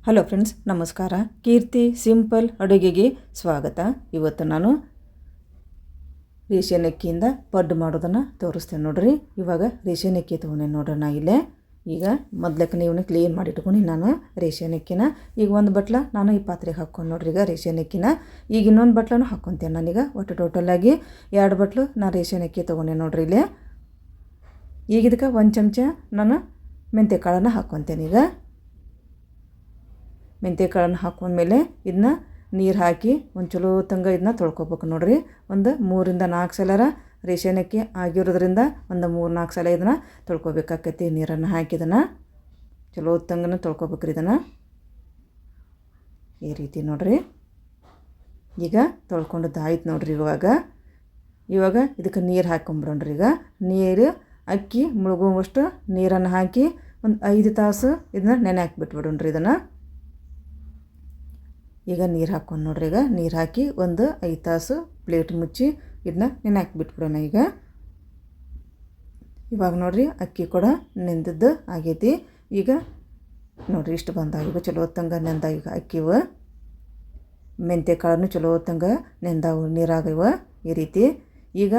Hello friends, ನಮಸ್ಕಾರ. ಕೀರ್ತಿ simple ಅಡುಗೆಗೆ ಸ್ವಾಗತ. ಇವತ್ತು ನಾನು ರೇಷನ್ ಅಕ್ಕಿಯಿಂದ ಪಡ್ಡು ಮಾಡೋದನ್ನು ತೋರಿಸ್ತೇನೆ ನೋಡ್ರಿ. ಇವಾಗ ರೇಷನ್ ಅಕ್ಕಿ ತೊಗೊಂಡೆ ನೋಡ್ರಿ. ನಾ ಇಲ್ಲೇ ಈಗ ಮೊದ್ಲಕ್ಕೆ ನೀವು ಕ್ಲೀನ್ ಮಾಡಿ ಇಟ್ಕೊಂಡು ನಾನು ರೇಷನ್ ಅಕ್ಕಿನ ಈಗ ಒಂದು ಬಟ್ಲ ನಾನು ಈ ಪಾತ್ರೆಗೆ ಹಾಕ್ಕೊಂಡು ನೋಡ್ರಿ. ಈಗ ರೇಷನ್ ಅಕ್ಕಿನ ಈಗ ಇನ್ನೊಂದು ಬಟ್ಲೂ ಹಾಕ್ಕೊತೇನೆ. ನಾನೀಗ ಒಟ್ಟು ಟೋಟಲಾಗಿ 2 ಬಟ್ಲು ನಾನು ರೇಷನ್ ಅಕ್ಕಿ ತೊಗೊಂಡೆ ನೋಡ್ರಿ. ಇಲ್ಲೇ ಈಗ ಇದಕ್ಕೆ 1 ಚಮಚ ನಾನು ಮೆಂತ್ಯ ಕಾಳನ್ನು ಹಾಕ್ಕೊತೇನೆ. ಈಗ ಮೆಂತ್ಯ ಕಾಳನ್ನು ಹಾಕೊಂಡ್ಮೇಲೆ ಇದನ್ನ ನೀರು ಹಾಕಿ ಒಂದು ಚಲೋ ತಂಗ ಇದನ್ನ ತೊಳ್ಕೊಬೇಕು ನೋಡ್ರಿ. ಒಂದು 3-4 ಸಲ ರೇಷನ್ ಅಕ್ಕಿ ಆಗಿರೋದ್ರಿಂದ ಒಂದು 3-4 ಸಲ ಇದನ್ನು ತೊಳ್ಕೊಬೇಕಾಕೈತಿ. ನೀರನ್ನು ಹಾಕಿ ಇದನ್ನು ಚಲೋ ತಂಗನ ತೊಳ್ಕೊಬೇಕ್ರಿ. ಇದನ್ನು ಈ ರೀತಿ ನೋಡ್ರಿ. ಈಗ ತೊಳ್ಕೊಂಡದ್ದು ಆಯ್ತು ನೋಡ್ರಿ. ಇವಾಗ ಇದಕ್ಕೆ ನೀರು ಹಾಕ್ಕೊಂಬಿಡೋಣ್ರಿ. ಈಗ ನೀರು ಅಕ್ಕಿ ಮುಳುಗುವಷ್ಟು ನೀರನ್ನು ಹಾಕಿ ಒಂದು 5 ತಾಸು ಇದನ್ನ ನೆನೆ ಹಾಕಿಬಿಟ್ಬಿಡೋಣ್ರಿ. ಇದನ್ನು ಈಗ ನೀರು ಹಾಕ್ಕೊಂಡು ನೋಡ್ರಿ. ಈಗ ನೀರು ಹಾಕಿ ಒಂದು 5 ತಾಸು ಪ್ಲೇಟ್ ಮುಚ್ಚಿ ಇದನ್ನ ನೆನೆ ಹಾಕಿಬಿಟ್ಬಿಡೋಣ. ಇವಾಗ ನೋಡ್ರಿ ಅಕ್ಕಿ ಕೂಡ ನೆಂದದ್ದು ಆಗೈತಿ. ಈಗ ನೋಡ್ರಿ ಇಷ್ಟು ಬಂದಾಗಿವ ಚಲೋ ಹೊತ್ತಂಗೆ ನೆಂದಾಗಿವ ಅಕ್ಕಿವ. ಮೆಂತ್ಯ ಕಾಳನ್ನು ಚಲೋ ಹೊತ್ತಂಗೆ ನೆಂದಾವು ನೀರಾಗಿವ. ಈ ರೀತಿ ಈಗ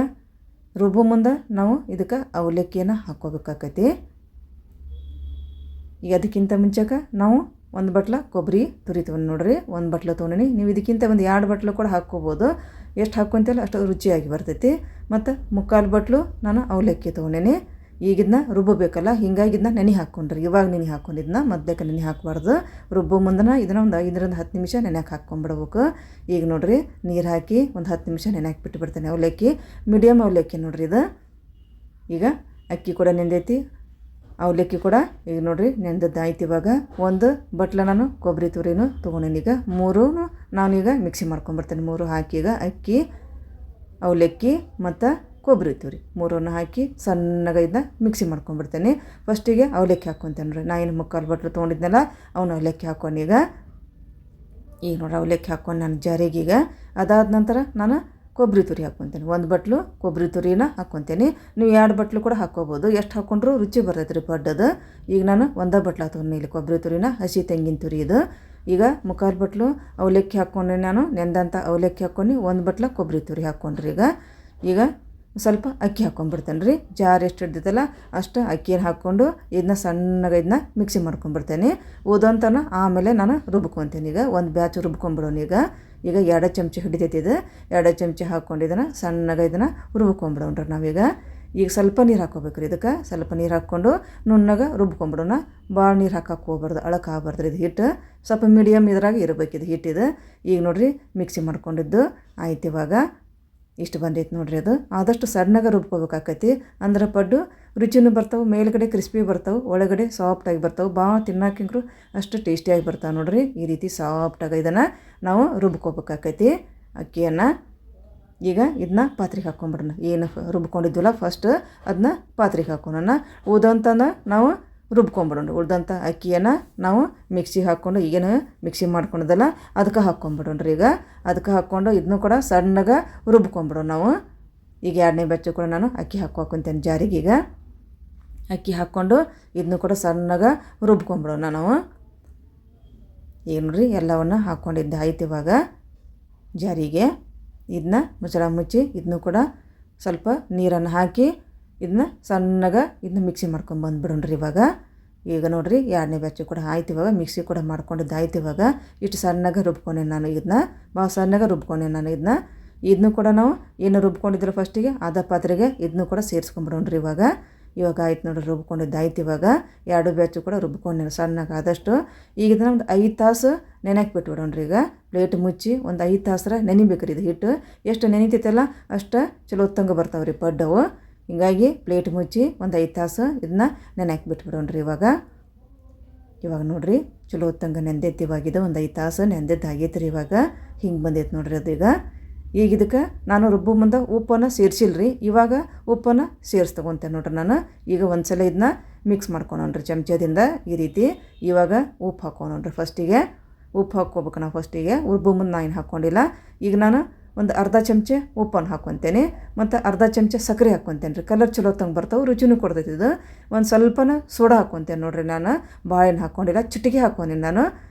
ರುಬ್ಬು ಮುಂದೆ ನಾವು ಇದಕ್ಕೆ ಅವಲಕ್ಕಿಯನ್ನು ಹಾಕ್ಕೋಬೇಕಾಕೈತಿ. ಈಗ ಅದಕ್ಕಿಂತ ಮುಂಚೆಗೆ ನಾವು 1 ಬಟ್ಲ ಕೊಬ್ಬರಿ ತುರಿ ತೊಗೊಂಡು ನೋಡ್ರಿ. 1 ಬಟ್ಲ ತೊಗೊಂಡಿನಿ. ನೀವು ಇದಕ್ಕಿಂತ ಒಂದು 2 ಬಟ್ಲು ಕೂಡ ಹಾಕ್ಕೋಬೋದು. ಎಷ್ಟು ಹಾಕ್ಕೊಂತಲ್ಲ ಅಷ್ಟು ರುಚಿಯಾಗಿ ಬರ್ತೈತಿ. ಮತ್ತು 3/4 ಬಟ್ಲು ನಾನು ಅವಲಕ್ಕಿ ತೊಗೊಂಡೇನಿ. ಈಗ ಇದನ್ನ ರುಬ್ಬಬೇಕಲ್ಲ, ಹೀಗಾಗಿ ಇದನ್ನ ನೆನೆ ಹಾಕ್ಕೊಂಡ್ರಿ. ಇವಾಗ ನೆನೆ ಹಾಕ್ಕೊಂಡಿದ್ದನ್ನ ಮೊದಲಕ್ಕೆ ನೆನೆ ಹಾಕಬಾರ್ದು. ರುಬ್ಬೋ ಮುಂದನ ಇದನ್ನು ಒಂದು 5-10 ನಿಮಿಷ ನೆನೆಗೆ ಹಾಕ್ಕೊಂಬಿಡ್ಬೇಕು. ಈಗ ನೋಡ್ರಿ ನೀರು ಹಾಕಿ ಒಂದು 10 ನಿಮಿಷ ನೆನೆ ಹಾಕಿಬಿಟ್ಟು ಅವಲಕ್ಕಿ ಮೀಡಿಯಮ್ ಅವಲಕ್ಕಿ ನೋಡ್ರಿ. ಇದು ಈಗ ಅಕ್ಕಿ ಕೂಡ ನೆಂದೈತಿ, ಅವಲಕ್ಕಿ ಕೂಡ ಈಗ ನೋಡ್ರಿ ನೆಂದದ್ದು ಆಯ್ತು. ಇವಾಗ 1 ಬಟ್ಲ ನಾನು ಕೊಬ್ಬರಿ ತುರಿನೂ ತೊಗೊಂಡೇನಿ. ಈಗ 3 ನಾನೀಗ ಮಿಕ್ಸಿ ಮಾಡ್ಕೊಂಬರ್ತೇನೆ. 3 ಹಾಕಿ ಈಗ ಅಕ್ಕಿ, ಅವಲಕ್ಕಿ ಮತ್ತು ಕೊಬ್ಬರಿ ತುರಿ 3 ಹಾಕಿ ಸಣ್ಣಗೆ ಇದನ್ನ ಮಿಕ್ಸಿ ಮಾಡ್ಕೊಂಬಿಡ್ತೇನೆ. ಫಸ್ಟಿಗೆ ಅವಲಕ್ಕಿ ಹಾಕ್ಕೊತೇನೆ ರೀ. ನಾ ಏನು 3/4 ಬಟ್ಲು ತೊಗೊಂಡಿದ್ನಲ್ಲ ಅವನು ಅವಲಕ್ಕಿ ಹಾಕ್ಕೊಂಡು ಈಗ ನೋಡ್ರಿ ಅವಲಕ್ಕಿ ಹಾಕ್ಕೊಂಡು ನಾನು ಜಾರಿಗೆ. ಈಗ ಅದಾದ ನಂತರ ನಾನು ಕೊಬ್ಬರಿ ತುರಿ ಹಾಕ್ಕೊತೇನೆ. 1 ಬಟ್ಲು ಕೊಬ್ಬರಿ ತುರಿನ ಹಾಕ್ಕೊತೇನೆ. ನೀವು 2 ಬಟ್ಲು ಕೂಡ ಹಾಕ್ಕೋಬೋದು. ಎಷ್ಟು ಹಾಕ್ಕೊಂಡ್ರು ರುಚಿ ಬರ್ತೈತೆ ರೀ ಪಡ್ಡದು. ಈಗ ನಾನು 1 ಬಟ್ಲು ಹಾಕ್ತೀನಿ ಇಲ್ಲಿ ಕೊಬ್ಬರಿ ತುರಿನ, ಹಸಿ ತೆಂಗಿನ ತುರಿ ಇದು. ಈಗ 3/4 ಬಟ್ಲು ಅವಲಕ್ಕಿ ಹಾಕ್ಕೊಂಡೆ ನಾನು, ನೆಂದಂಥ ಅವಲಕ್ಕಿ ಹಾಕ್ಕೊಂಡು 1 ಬಟ್ಲ ಕೊಬ್ಬರಿ ತುರಿ ಹಾಕ್ಕೊಂಡ್ರಿ. ಈಗ ಸ್ವಲ್ಪ ಅಕ್ಕಿ ಹಾಕ್ಕೊಂಡ್ಬಿಡ್ತೇನೆ ರೀ. ಜಾರು ಎಷ್ಟು ಹಿಡ್ದೈತಲ್ಲ ಅಷ್ಟು ಅಕ್ಕಿಯನ್ನು ಹಾಕ್ಕೊಂಡು ಇದನ್ನ ಸಣ್ಣಗೆ ಇದನ್ನ ಮಿಕ್ಸಿ ಮಾಡ್ಕೊಂಡ್ಬಿಡ್ತೇನೆ. ಉದಂತನ ಆಮೇಲೆ ನಾನು ರುಬ್ಕೊತೀನಿ. ಈಗ 1 ಬ್ಯಾಚ್ ರುಬ್ಕೊಂಡ್ಬಿಡೋಣ. ಈಗ 2 ಚಮಚ ಹಿಡಿತೈತಿ. ಇದು 2 ಚಮಚ ಹಾಕ್ಕೊಂಡು ಇದನ್ನು ಸಣ್ಣಗೆ ಇದನ್ನು ರುಬ್ಕೊಂಡ್ಬಿಡೋಣ್ರಿ. ಈಗ ಸ್ವಲ್ಪ ನೀರು ಹಾಕ್ಕೋಬೇಕ್ರಿ. ಇದಕ್ಕೆ ಸ್ವಲ್ಪ ನೀರು ಹಾಕ್ಕೊಂಡು ನುಣ್ಣಗೆ ರುಬ್ಕೊಂಡ್ಬಿಡೋಣ. ಭಾಳ ನೀರು ಹಾಕಕ್ಕೆ ಹೋಗ್ಬಾರ್ದು, ಅಳಕ್ಕೆ ಆಗ್ಬಾರ್ದು. ಇದು ಹಿಟ್ಟು ಸ್ವಲ್ಪ ಮೀಡಿಯಮ್ ಇದ್ರಾಗ ಇರಬೇಕಿದು ಹಿಟ್ಟಿದು. ಈಗ ನೋಡ್ರಿ ಮಿಕ್ಸಿ ಮಾಡ್ಕೊಂಡಿದ್ದು ಆಯ್ತು. ಇವಾಗ ಇಷ್ಟು ಬಂದೈತೆ ನೋಡ್ರಿ. ಅದು ಆದಷ್ಟು ಸಣ್ಣಗೆ ರುಬ್ಕೋಬೇಕಾಕೈತಿ. ಅಂದ್ರೆ ಪಡ್ಡು ರುಚಿನೂ ಬರ್ತಾವೆ, ಮೇಲ್ಗಡೆ ಕ್ರಿಸ್ಪಿ ಬರ್ತಾವೆ, ಒಳಗಡೆ ಸಾಫ್ಟಾಗಿ ಬರ್ತಾವೆ. ಭಾಳ ತಿನ್ನೋಕ್ಕಿಂಕ್ರು ಅಷ್ಟು ಟೇಸ್ಟಿಯಾಗಿ ಬರ್ತಾವೆ ನೋಡ್ರಿ. ಈ ರೀತಿ ಸಾಫ್ಟಾಗಿ ಇದನ್ನು ನಾವು ರುಬ್ಕೋಬೇಕಾಕೈತಿ ಅಕ್ಕಿಯನ್ನು. ಈಗ ಇದನ್ನ ಪಾತ್ರೆಗೆ ಹಾಕ್ಕೊಂಬಿಡೋಣ. ಏನು ರುಬ್ಕೊಂಡಿದ್ವಲ್ಲ ಫಸ್ಟ್ ಅದನ್ನ ಪಾತ್ರೆಗೆ ಹಾಕ್ಕೊಳೋಣ. ಉಳ್ದಂತನ ನಾವು ರುಬ್ಕೊಂಬಿಡೋಣ. ಉಳ್ದಂಥ ಅಕ್ಕಿಯನ್ನು ನಾವು ಮಿಕ್ಸಿಗೆ ಹಾಕ್ಕೊಂಡು ಈಗೇನು ಮಿಕ್ಸಿ ಮಾಡ್ಕೊಂಡದಲ್ಲ ಅದಕ್ಕೆ ಹಾಕ್ಕೊಂಬಿಡೋಣ್ರಿ. ಈಗ ಅದಕ್ಕೆ ಹಾಕ್ಕೊಂಡು ಇದನ್ನು ಕೂಡ ಸಣ್ಣಗೆ ರುಬ್ಕೊಂಬಿಡೋಣ ನಾವು. ಈಗ 2ನೇ ಬೆಚ್ಚ ಕೂಡ ನಾನು ಅಕ್ಕಿ ಹಾಕ್ಕೊಂತೇನೆ ಜಾರಿಗೆ. ಈಗ ಅಕ್ಕಿ ಹಾಕ್ಕೊಂಡು ಇದನ್ನು ಕೂಡ ಸಣ್ಣಗೆ ರುಬ್ಕೊಂಬಿಡೋಣ ನಾವು. ಈಗ ನೋಡ್ರಿ ಎಲ್ಲವನ್ನು ಹಾಕ್ಕೊಂಡಿದ್ದು ಆಯ್ತು. ಇವಾಗ ಜಾರಿಗೆ ಇದನ್ನ ಮುಚ್ಚಳ ಮುಚ್ಚಿ ಇದನ್ನು ಕೂಡ ಸ್ವಲ್ಪ ನೀರನ್ನು ಹಾಕಿ ಇದನ್ನ ಸಣ್ಣಗೆ ಇದನ್ನ ಮಿಕ್ಸಿ ಮಾಡ್ಕೊಂಬಂದ್ಬಿಡೋಣ್ರಿ. ಈಗ ನೋಡ್ರಿ 2ನೇ ಬ್ಯಾಚು ಕೂಡ ಆಯ್ತು. ಇವಾಗ ಮಿಕ್ಸಿ ಕೂಡ ಮಾಡ್ಕೊಂಡಿದ್ದು ಆಯ್ತು. ಇವಾಗ ಇಷ್ಟು ಸಣ್ಣಗೆ ರುಬ್ಕೊಂಡೆ ನಾನು ಇದನ್ನ, ಭಾಳ ಸಣ್ಣಗೆ ರುಬ್ಕೊಂಡೆ ನಾನು ಇದನ್ನು ಕೂಡ ನಾವು ಏನು ರುಬ್ಕೊಂಡಿದ್ರು ಫಸ್ಟಿಗೆ ಅದ ಪಾತ್ರೆಗೆ ಇದನ್ನು ಕೂಡ ಸೇರಿಸ್ಕೊಂಬಿಡೋಣ್ರಿ. ಇವಾಗ ಆಯ್ತು ನೋಡ್ರಿ ರುಬ್ಕೊಂಡಿದ್ದು ಆಯ್ತು. ಇವಾಗ 2 ಬ್ಯಾಚು ಕೂಡ ರುಬ್ಕೊಂಡೆ ಸಣ್ಣಗೆ ಆದಷ್ಟು. ಈಗ ಇದನ್ನ ಒಂದು 5 ತಾಸು ನೆನೆಗೆ ಬಿಟ್ಬಿಡೋಣ್ರಿ. ಈಗ ಪ್ಲೇಟ್ ಮುಚ್ಚಿ ಒಂದು 5 ತಾಸರ ನೆನಿಬೇಕ್ರಿ. ಇದು ಹಿಟ್ಟು ಎಷ್ಟು ನೆನಿತೈತಲ್ಲ ಅಷ್ಟು ಚಲೋ ಹೊತ್ತಂಗೆ ಬರ್ತಾವೆ ರೀ ಪಡ್ಡವು. ಹೀಗಾಗಿ ಪ್ಲೇಟ್ ಮುಚ್ಚಿ ಒಂದು 5 ತಾಸು ಇದನ್ನ ನೆನೆಗೆ ಬಿಟ್ಬಿಡೋಣ್ರಿ. ಇವಾಗ ನೋಡ್ರಿ ಚಲೋ ಹೊತ್ತಂಗೆ ನೆಂದೈತಿ. ಇವಾಗಿದೆ ಒಂದು 5 ತಾಸು ನೆಂದದ್ದು ಆಗೈತೆ ರೀ. ಇವಾಗ ಹಿಂಗೆ ಬಂದೈತೆ ನೋಡ್ರಿ ಅದು. ಈಗ ಇದಕ್ಕೆ ನಾನು ರುಬ್ಬು ಮುಂದೆ ಉಪ್ಪನ್ನು ಸೇರಿಸಿಲ್ರಿ. ಇವಾಗ ಉಪ್ಪನ್ನು ಸೇರಿಸಿ ತೊಗೊತೇನೆ ನೋಡ್ರಿ ನಾನು. ಈಗ ಒಂದು ಸಲ ಇದನ್ನ ಮಿಕ್ಸ್ ಮಾಡ್ಕೊಳೋಣ್ರಿ ಚಮಚದಿಂದ ಈ ರೀತಿ. ಇವಾಗ ಉಪ್ಪು ಹಾಕ್ಕೊಳೋಣ್ರಿ. ಫಸ್ಟಿಗೆ ಉಪ್ಪು ಹಾಕ್ಕೋಬೇಕು ನಾವು. ಫಸ್ಟಿಗೆ ರುಬ್ಬು ಮುಂದೆ ನಾನು ಏನು ಹಾಕ್ಕೊಂಡಿಲ್ಲ. ಈಗ ನಾನು ಒಂದು ಅರ್ಧ ಚಮಚ ಉಪ್ಪನ್ನು ಹಾಕ್ಕೊತೇನೆ ಮತ್ತು ಅರ್ಧ ಚಮಚ ಸಕ್ಕರೆ ಹಾಕ್ಕೊತೇನೆ ರೀ. ಕಲರ್ ಚಲೋ ತಂಗೆ ಬರ್ತಾವೆ, ರುಚಿನೂ ಕೊಡ್ತೈತಿ ಇದು. ಒಂದು ಸ್ವಲ್ಪನ ಸೋಡಾ ಹಾಕ್ಕೊತೇನೆ ನೋಡಿರಿ. ನಾನು ಬಾಳೆಹಣ್ಣು ಹಾಕ್ಕೊಂಡಿಲ್ಲ, ಚಿಟಿಕೆ ಹಾಕ್ಕೊಂಡೀನಿ ನಾನು.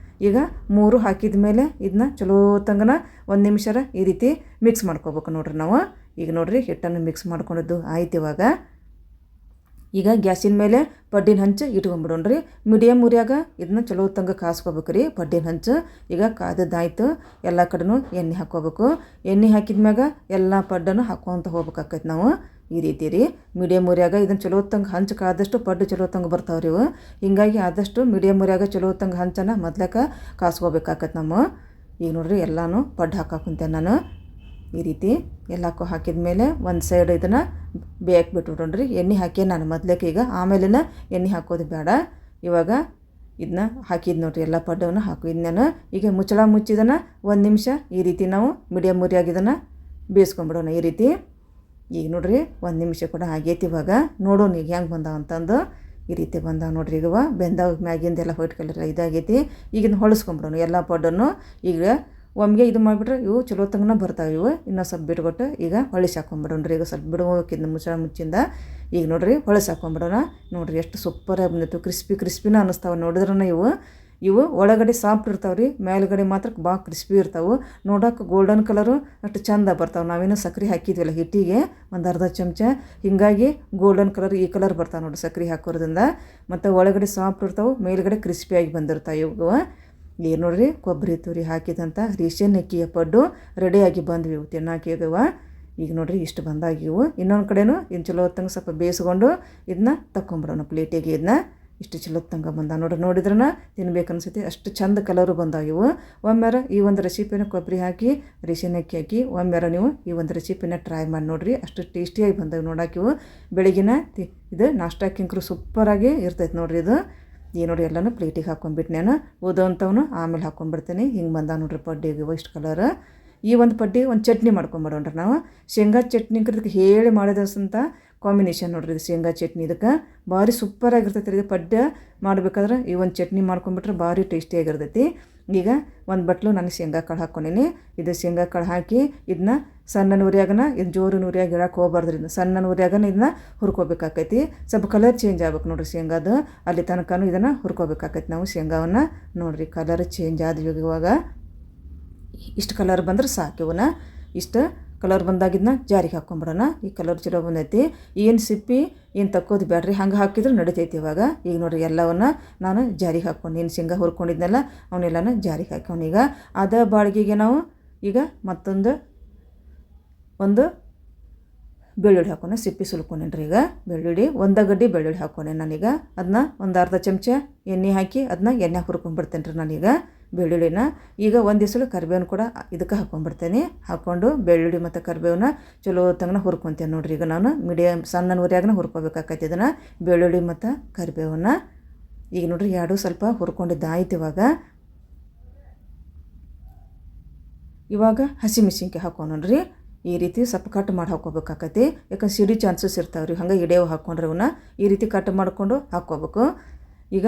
ಈಗ 3 ಹಾಕಿದ ಮೇಲೆ ಇದನ್ನ ಚಲೋ ತಂಗನ 1 ನಿಮಿಷ ಈ ರೀತಿ ಮಿಕ್ಸ್ ಮಾಡ್ಕೋಬೇಕು ನೋಡ್ರಿ ನಾವು. ಈಗ ನೋಡಿರಿ ಹಿಟ್ಟನ್ನು ಮಿಕ್ಸ್ ಮಾಡ್ಕೊಂಡಿದ್ದು ಆಯ್ತು. ಈಗ ಗ್ಯಾಸಿನ ಮೇಲೆ ಪಡ್ಡಿನ ಹಂಚು ಇಟ್ಕೊಂಡ್ಬಿಡೋಣ್ರಿ. ಮೀಡಿಯಮ್ ಉರಿಯಾಗ ಇದನ್ನ ಚಲೋ ತಂಗ ಕಾಸ್ಕೋಬೇಕು ರೀ ಪಡ್ಡಿನ ಹಂಚು. ಈಗ ಕಾದದ್ದಾಯ್ತು, ಎಲ್ಲ ಕಡೆನೂ ಎಣ್ಣೆ ಹಾಕ್ಕೋಬೇಕು. ಎಣ್ಣೆ ಹಾಕಿದ ಮ್ಯಾಗ ಎಲ್ಲ ಪಡ್ಡನ್ನು ಹಾಕ್ಕೊತ ಹೋಗ್ಬೇಕಾಕೈತೆ ನಾವು. ಈ ರೀತಿ ರೀ ಮೀಡಿಯಮ್ ಉರಿಯಾಗ ಇದನ್ನು ಚಲೋ ತಂಗ ಹಂಚು ಕಾದಷ್ಟು ಪಡ್ಡು ಚಲೋ ತಂಗ ಬರ್ತಾವ್ರಿ ಇವು. ಹೀಗಾಗಿ ಆದಷ್ಟು ಮೀಡಿಯಮ್ ಉರಿಯಾಗ ಚಲೋ ತಂಗ ಹಂಚನ್ನು ಮೊದ್ಲಕ್ಕೆ ಕಾಸ್ಕೋಬೇಕಾಕೈತೆ ನಾವು. ಈಗ ನೋಡಿರಿ ಎಲ್ಲನೂ ಪಡ್ಡು ಹಾಕಾಕುಂತೆ ನಾನು. ಈ ರೀತಿ ಎಲ್ಲಕ್ಕೂ ಹಾಕಿದ ಮೇಲೆ ಒಂದು ಸೈಡ್ ಇದನ್ನು ಬೇಯಕ್ಕೆ ಬಿಟ್ಬಿಡೋಣ್ರಿ. ಎಣ್ಣೆ ಹಾಕಿ ನಾನು ಮೊದ್ಲಕ್ಕೆ ಈಗ ಆಮೇಲಿನ ಎಣ್ಣೆ ಹಾಕೋದು ಬೇಡ. ಇವಾಗ ಇದನ್ನ ಹಾಕಿದ್ದು ನೋಡಿರಿ, ಎಲ್ಲ ಪಡ್ಡವನ್ನು ಹಾಕಿದ್ದು ನಾನು. ಈಗ ಮುಚ್ಚಳ ಮುಚ್ಚಿದನ್ನು 1 ನಿಮಿಷ ಈ ರೀತಿ ನಾವು ಮೀಡಿಯಮ್ ಉರಿಯಾಗಿ ಇದನ್ನು ಬೇಯಿಸ್ಕೊಂಬಿಡೋಣ ಈ ರೀತಿ. ಈಗ ನೋಡಿರಿ 1 ನಿಮಿಷ ಕೂಡ ಆಗೈತಿ. ಇವಾಗ ನೋಡೋಣ ಈಗ ಹೆಂಗೆ ಬಂದಾವ ಅಂತಂದು. ಈ ರೀತಿ ಬಂದಾವ ನೋಡಿರಿ. ಈಗ ಬೆಂದಾವ ಮ್ಯಾಗಿಂದೆಲ್ಲ ವೈಟ್ ಕಲರ್ ಇದಾಗೈತಿ. ಈಗಿನ ಹೊಳಸ್ಕೊಂಬಿಡೋಣ ಎಲ್ಲ ಪಡ್ಡನ್ನು. ಈಗ ಒಮ್ಮೆಗೆ ಇದು ಮಾಡಿಬಿಟ್ರೆ ಇವು ಚಲೋ ತಂಗನ ಬರ್ತಾವೆ ಇವು. ಇನ್ನೂ ಸ್ವಲ್ಪ ಬಿಟ್ಕೊಟ್ಟು ಈಗ ಹೊಳಿಸಿ ಹಾಕ್ಕೊಂಬಿಡೋಣ್ರಿ. ಈಗ ಸ್ವಲ್ಪ ಬಿಡ್ಬೇಕಿದ್ದು ಮುಚ್ಚಳ ಮುಚ್ಚಿಂದ. ಈಗ ನೋಡಿರಿ ಹೊಳಸಿ ಹಾಕ್ಕೊಂಬಿಡೋಣ. ನೋಡಿರಿ ಎಷ್ಟು ಸೂಪರಾಗಿ ಬಂದಿತ್ತು, ಕ್ರಿಸ್ಪಿನ ಅನ್ನಿಸ್ತಾವೆ ನೋಡಿದ್ರನ. ಇವು ಒಳಗಡೆ ಸಾಫ್ಟ್ ಇರ್ತಾವೆ ರೀ, ಮೇಲ್ಗಡೆ ಮಾತ್ರ ಭಾಳ ಕ್ರಿಸ್ಪಿ ಇರ್ತಾವೆ. ನೋಡೋಕೆ ಗೋಲ್ಡನ್ ಕಲರು ಅಷ್ಟು ಚಂದ ಬರ್ತಾವೆ. ನಾವೇನು ಸಕ್ಕರೆ ಹಾಕಿದ್ವಲ್ಲ ಹಿಟ್ಟಿಗೆ ಒಂದು ಅರ್ಧ ಚಮಚ, ಹೀಗಾಗಿ ಗೋಲ್ಡನ್ ಕಲರ್ ಈ ಕಲರ್ ಬರ್ತಾವೆ ನೋಡಿ ಸಕ್ಕರೆ ಹಾಕೋದ್ರಿಂದ. ಮತ್ತು ಒಳಗಡೆ ಸಾಫ್ಟ್ ಇರ್ತಾವೆ, ಮೇಲ್ಗಡೆ ಕ್ರಿಸ್ಪಿಯಾಗಿ ಬಂದಿರ್ತಾವೆ ಇವು. ಈಗ ನೋಡಿರಿ ಕೊಬ್ಬರಿ ತುರಿ ಹಾಕಿದಂಥ ರೇಷನ್ ಅಕ್ಕಿಯ ಪಡ್ಡು ರೆಡಿಯಾಗಿ ಬಂದ್ವಿ ಇವು ತಿನ್ನೋಕ್ಕಿಗವ. ಈಗ ನೋಡಿರಿ ಇಷ್ಟು ಬಂದಾಗಿವು. ಇನ್ನೊಂದು ಕಡೆನೂ ಇನ್ನು ಚಲೋ ಹೊತ್ತಂಗೆ ಸ್ವಲ್ಪ ಬೇಯಿಸ್ಕೊಂಡು ಇದನ್ನ ತಕ್ಕೊಂಬಿಡೋಣ ಪ್ಲೇಟಿಗೆ. ಇದನ್ನ ಇಷ್ಟು ಚಲೋ ತಂಗ ಬಂದ ನೋಡಿದ್ರನ ತಿನ್ಬೇಕು ಅನ್ಸುತ್ತೆ, ಅಷ್ಟು ಚಂದ ಕಲರು ಬಂದಾಗಿವು. ಒಮ್ಮೆರ ಈ ಒಂದು ರೆಸಿಪಿನ ಕೊಬ್ಬರಿ ಹಾಕಿ ರೇಷನ್ ಅಕ್ಕಿ ಹಾಕಿ ಒಮ್ಮೆರ ನೀವು ಈ ಒಂದು ರೆಸಿಪಿನ ಟ್ರೈ ಮಾಡಿ ನೋಡಿರಿ. ಅಷ್ಟು ಟೇಸ್ಟಿಯಾಗಿ ಬಂದಾವೆ ನೋಡಾಕಿವು. ಬೆಳಗಿನ ಇದು ನಾಷ್ಟಾಕಿಂಕರು ಸೂಪರಾಗಿ ಇರ್ತೈತೆ ನೋಡಿರಿ ಇದು. ಈ ನೋಡಿ ಎಲ್ಲನೂ ಪ್ಲೇಟಿಗೆ ಹಾಕ್ಕೊಂಡ್ಬಿಟ್ಟು ನಾನು ಓದೋವಂಥವನು ಆಮೇಲೆ ಹಾಕ್ಕೊಂಡ್ಬಿಡ್ತೀನಿ. ಹಿಂಗೆ ಬಂದ ನೋಡ್ರಿ ಪಡ್ಡಿಗೆ ಇಷ್ಟು ಕಲರ್. ಈ ಒಂದು ಪಡ್ಡಿಗೆ ಒಂದು ಚಟ್ನಿ ಮಾಡ್ಕೊಂಬಿಡೋಣ್ರಿ ನಾವು. ಶೇಂಗಾ ಚಟ್ನಿ ಇದಕ್ಕೆ ಹೇಳಿ ಮಾಡಿದಂಥ ಕಾಂಬಿನೇಷನ್ ನೋಡ್ರಿ ಇದು ಶೇಂಗಾ ಚಟ್ನಿ. ಇದಕ್ಕೆ ಭಾರಿ ಸೂಪರಾಗಿರ್ತೈತೆ ರೀ. ಇದು ಪಡ್ಡು ಮಾಡಬೇಕಾದ್ರೆ ಈ ಒಂದು ಚಟ್ನಿ ಮಾಡ್ಕೊಂಬಿಟ್ರೆ ಭಾರಿ ಟೇಸ್ಟಿಯಾಗಿರ್ತೈತಿ. ಈಗ ಒಂದು ಬಟ್ಲು ನಾನು ಶೇಂಗಾ ಕಾಳು ಹಾಕ್ಕೊಂಡೀನಿ. ಇದು ಶೇಂಗಾ ಕಾಳು ಹಾಕಿ ಇದನ್ನ ಸಣ್ಣ ಉರಿಯಾಗನ, ಇದು ಜೋರು ಉರಿಯಾಗಿ ಇಡಕ್ಕೆ ಹೋಗ್ಬಾರ್ದ್ರಿ. ಇದನ್ನ ಸಣ್ಣ ಉರಿಯಾಗನ ಇದನ್ನ ಹುರ್ಕೋಬೇಕಾಕೈತಿ. ಸ್ವಲ್ಪ ಕಲರ್ ಚೇಂಜ್ ಆಗ್ಬೇಕು ನೋಡಿರಿ ಶೇಂಗಾದು. ಅಲ್ಲಿ ತನಕನೂ ಇದನ್ನು ಹುರ್ಕೋಬೇಕಾಕೈತಿ ನಾವು ಶೇಂಗಾವನ್ನು. ನೋಡಿರಿ ಕಲರ್ ಚೇಂಜ್ ಆದ ಇವಾಗ ಇಷ್ಟು ಕಲರ್ ಬಂದ್ರೆ ಸಾಕು. ಇವನ್ನ ಇಷ್ಟು ಕಲರ್ ಬಂದಾಗಿದ್ದನ್ನ ಜಾರಿಗೆ ಹಾಕ್ಕೊಂಬಿಡೋಣ. ಈ ಕಲರ್ ಚಲೋ ಬಂದೈತಿ. ಏನು ಸಿಪ್ಪಿ ಏನು ತಕ್ಕೋದು ಬೇಡ್ರಿ, ಹಂಗೆ ಹಾಕಿದ್ರೆ ನಡಿತೈತಿ ಇವಾಗ. ಈಗ ನೋಡಿರಿ ಎಲ್ಲವನ್ನು ನಾನು ಜಾರಿಗೆ ಹಾಕ್ಕೊಂಡು ಏನು ಶೇಂಗಾ ಹುರ್ಕೊಂಡಿದ್ನಲ್ಲ ಅವನ್ನೆಲ್ಲನ ಜಾರಿಗೆ ಹಾಕ್ಕೊಂಡು ಈಗ ಅದ ಬಾಳಿಗೆಗೆ ನಾವು ಈಗ ಮತ್ತೊಂದು ಬೆಳ್ಳುಳ್ಳಿ ಹಾಕ್ಕೊಂಡೆ. ಸಿಪ್ಪಿ ಸುಲ್ಕೊಂಡೇನ್ರಿ. ಈಗ ಬೆಳ್ಳುಳ್ಳಿ ಒಂದು ಗಡ್ಡೆ ಬೆಳ್ಳುಳ್ಳಿ ಹಾಕ್ಕೊಂಡೆ ನಾನೀಗ. ಅದನ್ನ ಒಂದು ಅರ್ಧ ಚಮಚ ಎಣ್ಣೆ ಹಾಕಿ ಅದನ್ನ ಎಣ್ಣೆ ಹುರ್ಕೊಂಡ್ಬಿಡ್ತೇನೆ ರೀ ನಾನೀಗ ಬೆಳ್ಳುಳ್ಳಿನ. ಈಗ ಒಂದು ದಿವಸ ಕರಿಬೇವನ್ನ ಕೂಡ ಇದಕ್ಕೆ ಹಾಕ್ಕೊಂಡ್ಬಿಡ್ತೇನೆ. ಹಾಕ್ಕೊಂಡು ಬೆಳ್ಳುಳ್ಳಿ ಮತ್ತು ಕರಿಬೇವನ್ನ ಚಲೋ ತಂಗನ ಹುರ್ಕೊತೇನೆ ನೋಡಿರಿ. ಈಗ ನಾನು ಮೀಡಿಯಮ್ ಸಣ್ಣ ಉರಿಯಾಗನ ಹುರ್ಕೋಬೇಕಾಕೈತಿ ಇದನ್ನು ಬೆಳ್ಳುಳ್ಳಿ ಮತ್ತು ಕರಿಬೇವನ್ನ. ಈಗ ನೋಡಿರಿ ಎರಡು ಸ್ವಲ್ಪ ಹುರ್ಕೊಂಡಿದ್ದಾಯ್ತು. ಇವಾಗ ಹಸಿಮೆಣಸಿನ್ಕಾಯಿ ಹಾಕ್ಕೊಂಡ್ರಿ. ಈ ರೀತಿ ಸ್ವಲ್ಪ ಕಟ್ ಮಾಡಿ ಹಾಕ್ಕೋಬೇಕಾಕೈತಿ. ಯಾಕಂದ್ರೆ ಸಿಡಿ ಚಾನ್ಸಸ್ ಇರ್ತಾವೆ ರೀ, ಹಂಗೆ ಇಡೇವು ಹಾಕ್ಕೊಂಡ್ರೆ ಇವನ್ನ ಈ ರೀತಿ ಕಟ್ ಮಾಡಿಕೊಂಡು ಹಾಕ್ಕೋಬೇಕು. ಈಗ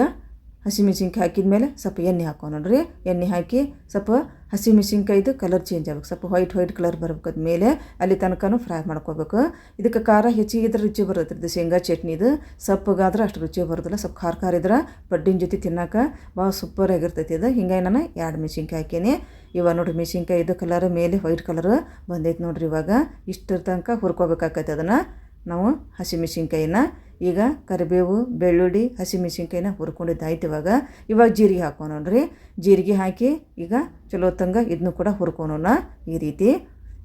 ಹಸಿಮೆಣಸಿನ್ಕಾಯಿ ಹಾಕಿದ ಮೇಲೆ ಸ್ವಲ್ಪ ಎಣ್ಣೆ ಹಾಕ್ಕೊಂಡ್ರಿ. ಎಣ್ಣೆ ಹಾಕಿ ಸ್ವಲ್ಪ ಹಸಿಮೆಣಸಿನ್ಕಾಯಿದು ಕಲರ್ ಚೇಂಜ್ ಆಗ್ಬೇಕು, ಸ್ವಲ್ಪ ವೈಟ್ ಕಲರ್ ಬರ್ಬೇಕು. ಮೇಲೆ ಅಲ್ಲಿ ತನಕನೂ ಫ್ರೈ ಮಾಡ್ಕೋಬೇಕು. ಇದಕ್ಕೆ ಖಾರ ಹೆಚ್ಚಿಗಿದ್ರೆ ರುಚಿ ಬರುತ್ತೆ ಇದು ಶೇಂಗಾ ಚಟ್ನಿದು. ಸಪ್ಪಗಾದ್ರೆ ಅಷ್ಟು ರುಚಿ ಬರೋದಿಲ್ಲ. ಸ್ವಲ್ಪ ಖಾರ ಇದ್ರೆ ಪಡ್ಡಿನ ಜೊತೆ ತಿನ್ನೋಕೆ ಭಾಳ ಸೂಪರಾಗಿರ್ತೈತಿ ಇದು. ಹಿಂಗಾಗಿ ನಾನು 2 ಮೆಣಸಿನ್ಕಾಯಿ ಹಾಕೀನಿ. ಇವಾಗ ನೋಡಿರಿ ಮೆಣಸಿನ್ಕಾಯಿ ಇದು ಕಲರ್ ಮೇಲೆ ವೈಟ್ ಕಲರ್ ಬಂದೈತೆ ನೋಡಿರಿ. ಇವಾಗ ಇಷ್ಟರ ತನಕ ಹುರ್ಕೋಬೇಕಾಕೈತೆ ಅದನ್ನು ನಾವು ಹಸಿಮೆಣಸಿನ್ಕಾಯಿನ. ಈಗ ಕರಿಬೇವು ಬೆಳ್ಳುಳ್ಳಿ ಹಸಿಮೆಣಸಿನ್ಕಾಯಿನ ಹುರ್ಕೊಂಡಿದ್ದಾಯ್ತು. ಇವಾಗ ಜೀರಿಗೆ ಹಾಕೋಣರಿ. ಜೀರಿಗೆ ಹಾಕಿ ಈಗ ಚಲೋ ತಂಗ ಇದನ್ನು ಕೂಡ ಹುರ್ಕೊಳೋಣ ಈ ರೀತಿ.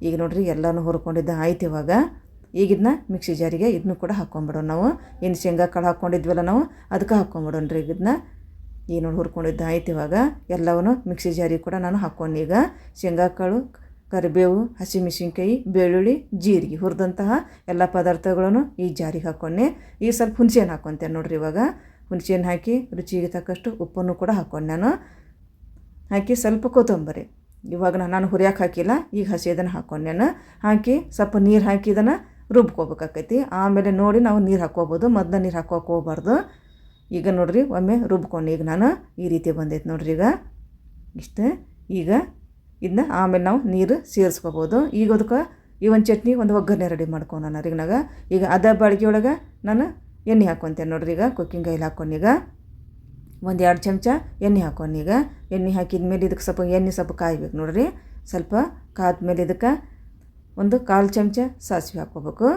ಈಗ ನೋಡಿರಿ ಎಲ್ಲನೂ ಹುರ್ಕೊಂಡಿದ್ದ ಆಯ್ತು. ಈಗ ಇದನ್ನ ಮಿಕ್ಸಿ ಜಾರಿಗೆ ಇದನ್ನು ಕೂಡ ಹಾಕ್ಕೊಂಬಿಡೋಣ ನಾವು. ಏನು ಶೇಂಗಾ ಕಾಳು ಹಾಕ್ಕೊಂಡಿದ್ವಲ್ಲ ನಾವು ಅದಕ್ಕೆ ಹಾಕ್ಕೊಂಬಿಡೋಣ್ರಿ. ಇದನ್ನ ಈಗ ನೋಡಿ ಹುರ್ಕೊಂಡಿದ್ದ ಆಯ್ತು. ಎಲ್ಲವನ್ನು ಮಿಕ್ಸಿ ಜಾರಿಗೆ ಕೂಡ ನಾನು ಹಾಕ್ಕೊಂಡು ಈಗ ಶೇಂಗಾ ಕಾಳು ಕರಿಬೇವು ಹಸಿಮೆಣಸಿನ್ಕಾಯಿ ಬೆಳ್ಳುಳ್ಳಿ ಜೀರಿಗೆ ಹುರಿದಂತಹ ಎಲ್ಲ ಪದಾರ್ಥಗಳನ್ನು ಈ ಜಾರಿಗೆ ಹಾಕ್ಕೊಂಡೆ. ಈಗ ಸ್ವಲ್ಪ ಹುಣಸೆಹಣ್ಣು ಹಾಕ್ಕೊತೇನೆ ನೋಡಿರಿ. ಇವಾಗ ಹುಣಸೆಹಣ್ಣು ಹಾಕಿ ರುಚಿಗೆ ತಕ್ಕಷ್ಟು ಉಪ್ಪನ್ನು ಕೂಡ ಹಾಕ್ಕೊಂಡು ನಾನು ಹಾಕಿ ಸ್ವಲ್ಪ ಕೊತ್ತಂಬರಿ ಇವಾಗ ನಾನು ಹುರಿಯೋಕೆ ಹಾಕಿಲ್ಲ, ಈಗ ಹಸಿದನ್ನು ಹಾಕ್ಕೊಂಡು ನಾನು ಹಾಕಿ ಸ್ವಲ್ಪ ನೀರು ಹಾಕಿ ಇದನ್ನು ರುಬ್ಕೋಬೇಕಾಕೈತಿ. ಆಮೇಲೆ ನೋಡಿ ನಾವು ನೀರು ಹಾಕ್ಕೋಬೋದು, ಮೊದಲು ನೀರು ಹಾಕೋಕೆ ಹೋಗ್ಬಾರ್ದು. ಈಗ ನೋಡಿರಿ ಒಮ್ಮೆ ರುಬ್ಕೊಂಡು ಈಗ ನಾನು ಈ ರೀತಿ ಬಂದೈತೆ ನೋಡಿರಿ. ಈಗ ಇಷ್ಟು ಈಗ ಇದನ್ನ ಆಮೇಲೆ ನಾವು ನೀರು ಸೇರಿಸ್ಕೋಬೋದು. ಈಗ ಅದಕ್ಕೆ ಈ ಒಂದು ಚಟ್ನಿ ಒಂದು ಒಗ್ಗರಣೆ ರೆಡಿ ಮಾಡ್ಕೊಂಡು ನಾನು ಅರಿಗಿನಾಗ ಈಗ ಅದ ಬಾಳಿಗೆ ಒಳಗೆ ನಾನು ಎಣ್ಣೆ ಹಾಕ್ಕೊತೇನೆ ನೋಡಿರಿ. ಈಗ ಕುಕ್ಕಿಂಗ್ ಆಯಿಲ್ ಹಾಕ್ಕೊಂಡು ಈಗ ಒಂದು 2 ಚಮಚ ಎಣ್ಣೆ ಹಾಕೋಣ. ಈಗ ಎಣ್ಣೆ ಹಾಕಿದ ಮೇಲೆ ಇದಕ್ಕೆ ಸ್ವಲ್ಪ ಎಣ್ಣೆ ಸ್ವಲ್ಪ ಕಾಯ್ಬೇಕು ನೋಡಿರಿ. ಸ್ವಲ್ಪ ಕಾದ್ಮೇಲೆ ಇದಕ್ಕೆ ಒಂದು 1/4 ಚಮಚ ಸಾಸಿವೆ ಹಾಕ್ಕೋಬೇಕು.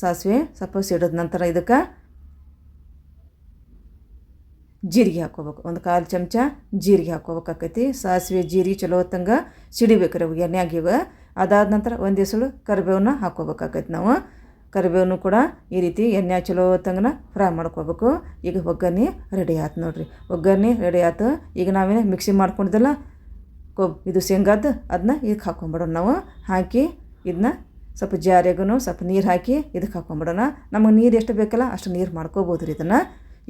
ಸಾಸಿವೆ ಸ್ವಲ್ಪ ಸಿಡಿದ ನಂತರ ಇದಕ್ಕೆ ಜೀರಿಗೆ ಹಾಕ್ಕೋಬೇಕು. ಒಂದು 1/4 ಚಮಚ ಜೀರಿಗೆ ಹಾಕ್ಕೋಬೇಕಾಕೈತಿ. ಸಾಸಿವೆ ಜೀರಿಗೆ ಚಲೋ ಹೊತ್ತಂಗೆ ಸಿಡಿಬೇಕ್ರಿ ಅವು ಎಣ್ಣೆಯಾಗಿವ. ಅದಾದ ನಂತರ ಒಂದು ಎಸಳು ಕರಿಬೇವನ್ನ ಹಾಕ್ಕೋಬೇಕಾಕೈತಿ. ನಾವು ಕರಿಬೇವನ್ನು ಕೂಡ ಈ ರೀತಿ ಎಣ್ಣೆ ಚಲೋ ಹೊತ್ತಂಗನ ಫ್ರೈ ಮಾಡ್ಕೋಬೇಕು. ಈಗ ಒಗ್ಗರಣೆ ರೆಡಿ ಆಯ್ತು ನೋಡಿರಿ. ಒಗ್ಗರಣೆ ರೆಡಿ ಆಯ್ತು. ಈಗ ನಾವೇನು ಮಿಕ್ಸಿ ಮಾಡ್ಕೊಂಡಿದ್ದಲ್ಲ ಇದು ಶೇಂಗಾದ್ದು ಅದನ್ನ ಇದಕ್ಕೆ ಹಾಕ್ಕೊಂಬಿಡೋಣ. ನಾವು ಹಾಕಿ ಇದನ್ನ ಸ್ವಲ್ಪ ಜಾರಿಗೂ ಸ್ವಲ್ಪ ನೀರು ಹಾಕಿ ಇದಕ್ಕೆ ಹಾಕ್ಕೊಂಬಿಡೋಣ. ನಮಗೆ ನೀರು ಎಷ್ಟು ಬೇಕಲ್ಲ ಅಷ್ಟು ನೀರು ಮಾಡ್ಕೋಬೋದು ರೀ ಇದನ್ನು.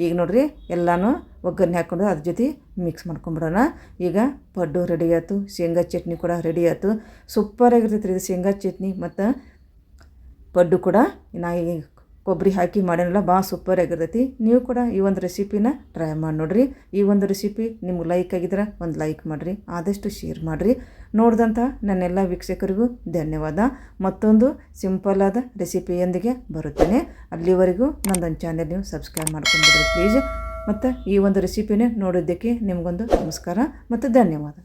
ಈಗ ನೋಡಿರಿ ಎಲ್ಲನೂ ಒಗ್ಗರಣೆ ಹಾಕ್ಕೊಂಡು ಅದ್ರ ಜೊತೆ ಮಿಕ್ಸ್ ಮಾಡ್ಕೊಂಬಿಡೋಣ. ಈಗ ಪಡ್ಡು ರೆಡಿ ಆಯ್ತು. ಶೇಂಗಾ ಚಟ್ನಿ ಕೂಡ ರೆಡಿ ಆಯ್ತು. ಸೂಪರಾಗಿರ್ತೈತೆ ರೀ ಇದು ಶೇಂಗಾ ಚಟ್ನಿ ಮತ್ತು ಪಡ್ಡು ಕೂಡ. ನಾ ಈ ಕೊಬ್ಬರಿ ಹಾಕಿ ಮಾಡೋಣಲ್ಲ ಭಾಳ ಸೂಪರಾಗಿರ್ತೈತಿ. ನೀವು ಕೂಡ ಈ ಒಂದು ರೆಸಿಪಿನ ಟ್ರೈ ಮಾಡಿ ನೋಡಿರಿ. ಈ ಒಂದು ರೆಸಿಪಿ ನಿಮ್ಗೆ ಲೈಕ್ ಆಗಿದ್ರೆ ಒಂದು ಲೈಕ್ ಮಾಡಿರಿ, ಆದಷ್ಟು ಶೇರ್ ಮಾಡಿರಿ. ನೋಡಿದಂಥ ನನ್ನೆಲ್ಲ ವೀಕ್ಷಕರಿಗೂ ಧನ್ಯವಾದ. ಮತ್ತೊಂದು ಸಿಂಪಲ್ಲಾದ ರೆಸಿಪಿಯೊಂದಿಗೆ ಬರುತ್ತೇನೆ. ಅಲ್ಲಿವರೆಗೂ ನನ್ನೊಂದು ಚಾನೆಲ್ ನೀವು ಸಬ್ಸ್ಕ್ರೈಬ್ ಮಾಡ್ಕೊಂಡ್ಬಿಡ್ರಿ ಪ್ಲೀಸ್. ಮತ್ತು ಈ ಒಂದು ರೆಸಿಪಿನೇ ನೋಡೋದಕ್ಕೆ ನಿಮಗೊಂದು ನಮಸ್ಕಾರ ಮತ್ತು ಧನ್ಯವಾದ.